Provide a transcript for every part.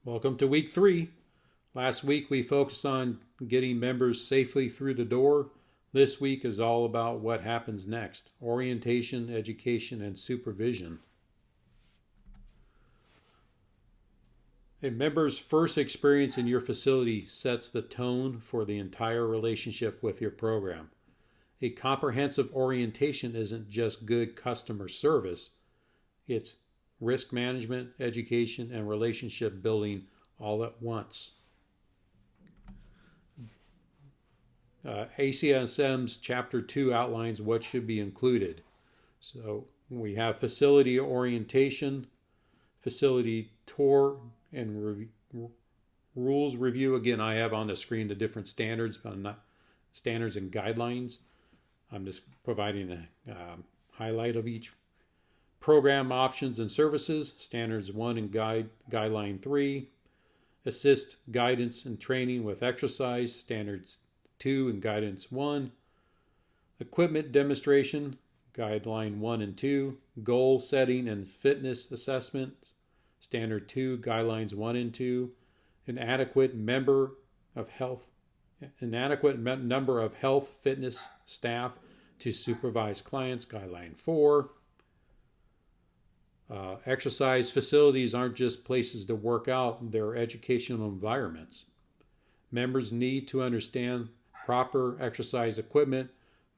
Welcome to week 3. Last week we focused on getting members safely through the door. This week is all about what happens next: orientation, education, and supervision. A member's first experience in your facility sets the tone for the entire relationship with your program. A comprehensive orientation isn't just good customer service, it's risk management, education, and relationship building all at once. ACSM's Chapter 2 outlines what should be included. So we have facility orientation, facility tour, and rules review. Again, I have on the screen the different standards, but not standards and guidelines. I'm just providing a highlight of each. Program options and services, standards 1 and guideline 3. Assist guidance and training with exercise, standards 2 and guidance 1. Equipment demonstration, guideline 1 and 2. Goal setting and fitness assessment, standard 2, guidelines 1 and 2. An adequate number of health fitness staff to supervise clients, guideline 4. Exercise facilities aren't just places to work out, they're educational environments. Members need to understand proper exercise equipment,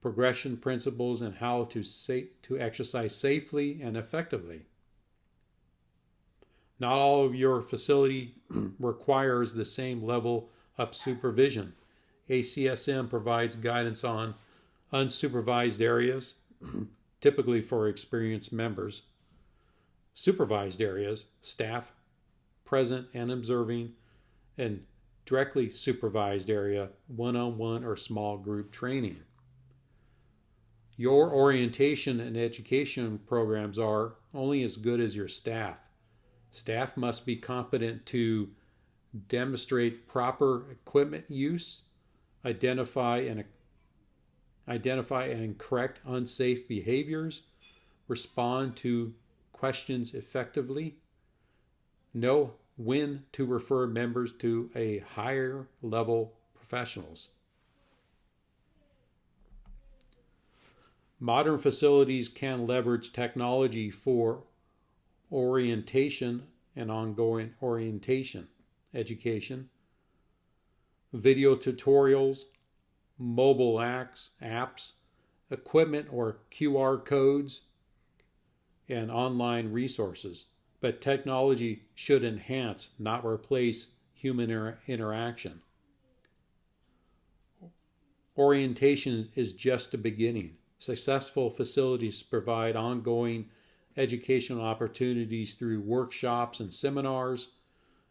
progression principles, and how to exercise safely and effectively. Not all of your facility requires the same level of supervision. ACSM provides guidance on unsupervised areas, typically for experienced members. Supervised areas, staff present and observing, and directly supervised area, one-on-one or small group training. Your orientation and education programs are only as good as your staff. Staff must be competent to demonstrate proper equipment use, identify and correct unsafe behaviors, respond to questions effectively, know when to refer members to a higher level professionals. Modern facilities can leverage technology for orientation and ongoing orientation, education, video tutorials, mobile apps, equipment or QR codes, and online resources. But technology should enhance, not replace, human interaction. Orientation is just the beginning. Successful facilities provide ongoing educational opportunities through workshops and seminars,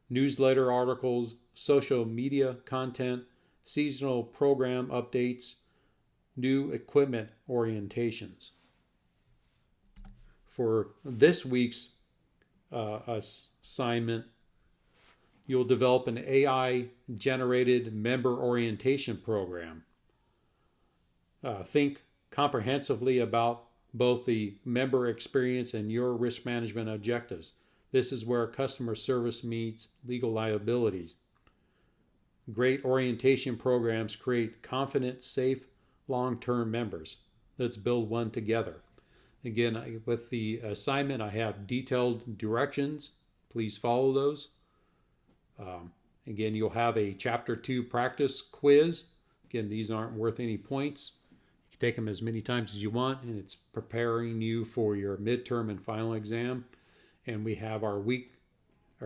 newsletter articles, social media content, seasonal program updates, new equipment orientations. For this week's assignment, you'll develop an AI-generated member orientation program. Think comprehensively about both the member experience and your risk management objectives. This is where customer service meets legal liabilities. Great orientation programs create confident, safe, long-term members. Let's build one together. Again, with the assignment, I have detailed directions. Please follow those. Again, you'll have a Chapter 2 practice quiz. Again, these aren't worth any points. You can take them as many times as you want, and it's preparing you for your midterm and final exam. And we have our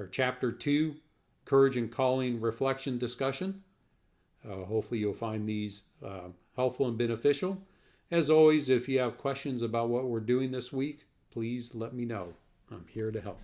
Chapter 2 Courage and Calling reflection discussion. Hopefully you'll find these helpful and beneficial. As always, if you have questions about what we're doing this week, please let me know. I'm here to help.